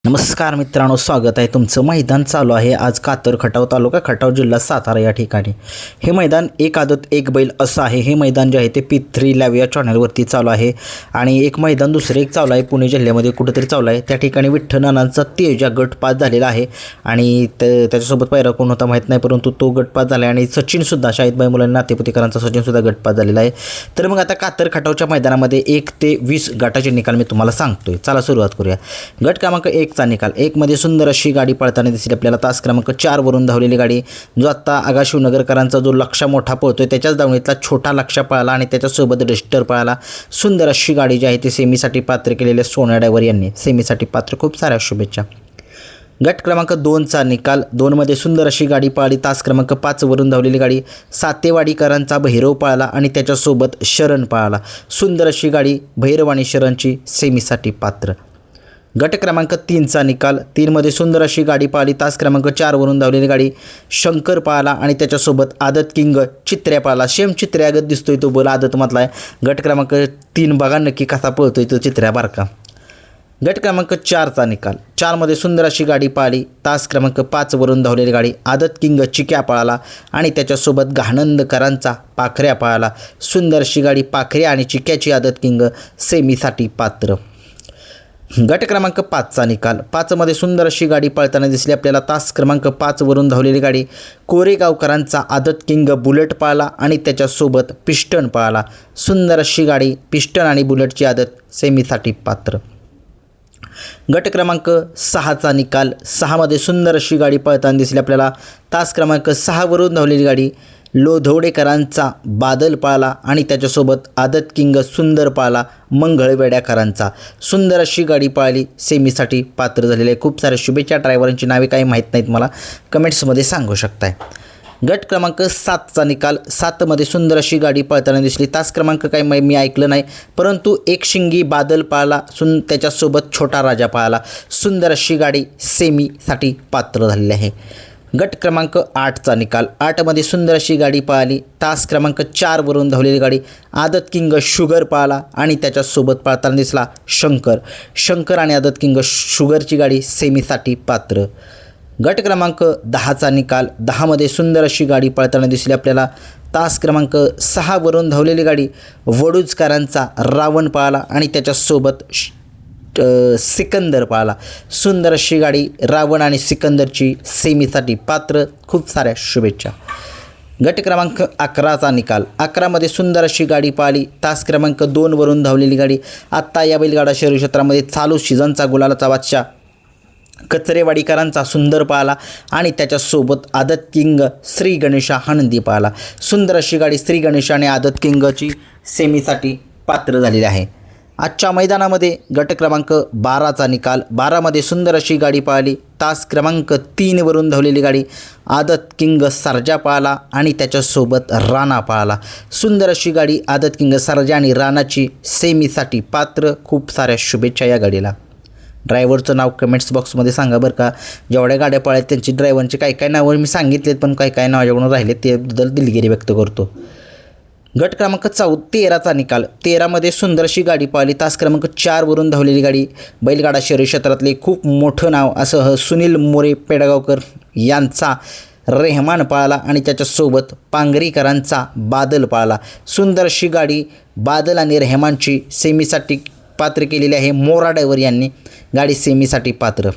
नमस्कार मित्रांनो, स्वागत आहे तुमचं. मैदान चालू आहे आज कातर खटाव तालुका खटाव जिल्हा सातारा या ठिकाणी. हे मैदान एक आदत एक बैल असं आहे. हे मैदान जे आहे ते P3 लाईव्ह या चॅनलवरती चालू आहे आणि एक मैदान दुसरं एक चालू आहे पुणे जिल्ह्यामध्ये कुठंतरी चालू आहे. त्या ठिकाणी विठ्ठल नानांचा तेज या गट पास झालेला आहे आणि त्याच्यासोबत पैरा कोण होता माहीत नाही, परंतु तो गट पास झाला आहे आणि सचिनसुद्धा शाहिदबाई मुलांनी नातेपुतेकरांचा सचिनसुद्धा गट पास झालेला आहे. तर मग आता कातर खटावच्या मैदानामध्ये 1 ते 20 गटाचे निकाल मी तुम्हाला सांगतोय. चला सुरुवात करूया. गट क्रमांक 1 चा निकाल. 1 मध्ये सुंदर अशी गाडी पळताना दिसली आपल्याला. तास क्रमांक 4 वरून धावलेली गाडी, जो आता आगा शिवनगरकरांचा जो लक्षा मोठा पळतोय त्याच्याच धावणीतला छोटा लक्षा पळाला आणि त्याच्यासोबत रजिस्टर पळाला. सुंदर अशी गाडी जी आहे ती सेमीसाठी पात्र केलेल्या सोन्या ड्रायव्हर यांनी सेमीसाठी पात्र. खूप साऱ्या शुभेच्छा. गट क्रमांक 2 चा निकाल. 2 मध्ये सुंदर अशी गाडी पळाली. तास क्रमांक 5 वरून धावलेली गाडी, सातेवाडीकरांचा भैरव पळाला आणि त्याच्यासोबत शरण पळाला. सुंदर अशी गाडी भैरव आणि शरणची सेमीसाठी पात्र. गट क्रमांक 3 चा निकाल. 3 मध्ये सुंदर अशी गाडी पळाली. तास क्रमांक 4 वरून धावलेली गाडी, शंकर पळाला आणि त्याच्यासोबत आदत किंग चित्र्या पळाला. सेम चित्र्यागत दिसतोय तो बैल, आदतमधला आहे. गट क्रमांक 3 बघा नक्की कसा पळतोय तो चित्र्या बारका. गट क्रमांक 4 चा निकाल. 4 मध्ये सुंदर अशी गाडी पळाली. तास क्रमांक 5 वरून धावलेली गाडी, आदत किंग चिक्या पळाला आणि त्याच्यासोबत घाणंदकरांचा पाखऱ्या पळाला. सुंदर अशी गाडी पाखऱ्या आणि चिक्याची आदत किंग सेमीसाठी पात्र. गट क्रमांक 5 चा निकाल. 5 मध्ये सुंदर अशी गाडी पळताना दिसली आपल्याला. तास क्रमांक 5 वरून धावलेली गाडी, कोरेगावकरांचा आदत किंग बुलेट पळाला आणि त्याच्यासोबत पिस्टन पळाला. सुंदर अशी गाडी पिस्टन आणि बुलेटची आदत सेमीसाठी पात्र. गट क्रमांक 6 चा निकाल. 6 मध्ये सुंदर अशी गाडी पळताना दिसली आपल्याला. तास क्रमांक 6 वरून धावलेली गाडी, लोधवडेकरांचा बादल पळाला आणि त्याच्यासोबत आदत किंग सुंदर पळाला मंगळवेड्याकरांचा. सुंदर अशी गाडी पळाली, सेमीसाठी पात्र झालेली आहे. खूप साऱ्या शुभेच्छा. ड्रायव्हरांची नावे काही माहीत नाहीत मला, कमेंट्समध्ये सांगू शकताय. गट क्रमांक 7 चा निकाल. 7 मध्ये सुंदर अशी गाडी पळताना दिसली. तास क्रमांक काही मी ऐकलं नाही, परंतु एक शिंगी बादल पळाला, त्याच्यासोबत छोटा राजा पळाला. सुंदर अशी गाडी सेमीसाठी पात्र झालेली आहे. गट क्रमांक 8 चा निकाल. 8 मध्ये सुंदर अशी गाडी पळाली. तास क्रमांक 4 वरून धावलेली गाडी, आदत किंग शुगर पळाला आणि त्याच्यासोबत पळताना दिसला शंकर आणि आदत किंग शुगरची गाडी सेमीसाठी पात्र. गट क्रमांक 10 चा निकाल. 10 मध्ये सुंदर अशी गाडी पळताना दिसली आपल्याला. तास क्रमांक 6 वरून धावलेली गाडी, वडूजकरांचा रावण पळाला आणि त्याच्यासोबत सिकंदर पळाला. सुंदर अशी गाडी रावण आणि सिकंदरची सेमीसाठी पात्र. खूप साऱ्या शुभेच्छा. गट क्रमांक 11 चा निकाल. 11 मध्ये सुंदर अशी गाडी पळाली. तास क्रमांक 2 वरून धावलेली गाडी, आत्ता या बैलगाडा शहरी क्षेत्रामध्ये चालू सीझनचा गुलालाचा बादशाह कचरेवाडीकरांचा सुंदर पळाला आणि त्याच्यासोबत आदत किंग श्री गणेशा आनंदी पळाला. सुंदर अशी गाडी श्री गणेशा आणि आदत किंगची सेमीसाठी पात्र झालेली आहे. आजच्या मैदानामध्ये गट क्रमांक 12 चा निकाल. 12 मध्ये सुंदर अशी गाडी पळाली. तास क्रमांक 3 वरून धावलेली गाडी, आदत किंग सर्जा पळाला आणि त्याच्यासोबत राणा पळाला. सुंदर अशी गाडी आदत किंग सर्जा आणि राणाची सेमीसाठी पात्र. खूप साऱ्या शुभेच्छा या गाडीला. ड्रायव्हरचं नाव कमेंट्स बॉक्समध्ये सांगा बरं का. जेवढ्या गाड्या पळाल्या त्यांची ड्रायव्हरची काही नावं मी सांगितलेत, पण काही नावाच्याकडून राहिले त्याबद्दल दिलगिरी व्यक्त करतो. गट क्रमांक 13 चा निकाल. 13 मध्ये सुंदर अशी गाडी पळाली. तास क्रमांक 4 वरून धावलेली गाडी, बैलगाडा शहरी क्षेत्रातले खूप मोठं नाव असं सुनील मोरे पेडगावकर यांचा रेहमान पळाला आणि त्याच्यासोबत पांगरीकरांचा बादल पळाला. सुंदर अशी गाडी बादल आणि रेहमानची सेमीसाठी पात्र केलेली आहे. मोरा ड्रायव्हर यांनी गाडी सेमीसाठी पात्र.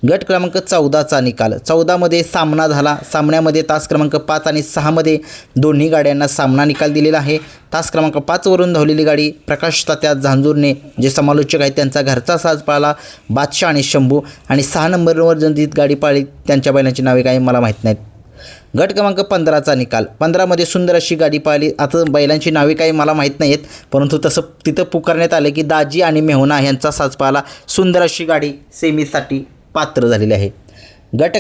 गट क्रमांक 14 चा निकाल. 14 मध्ये सामना झाला. सामन्यामध्ये तास क्रमांक 5 आणि 6 मध्ये दोन्ही गाड्यांना सामना निकाल दिलेला आहे. तास क्रमांक 5 वरून धावलेली गाडी, प्रकाश तात्या झांजुर्णे जे समालोचक आहेत त्यांचा घरचा साज पळाला, बादशाह आणि शंभू. आणि 6 नंबरवर जनतीत गाडी पळाली, त्यांच्या बैलांची नावे काही मला माहीत नाहीत. गट क्रमांक 15 चा निकाल. 15 मध्ये सुंदर अशी गाडी पळाली. आता बैलांची नावे काही मला माहीत नाहीत, परंतु तसं तिथं पुकारण्यात आलं की दाजी आणि मेहुणा यांचा साज पळाला. सुंदर अशी गाडी सेमीसाठी पात्र झालेली आहे. गट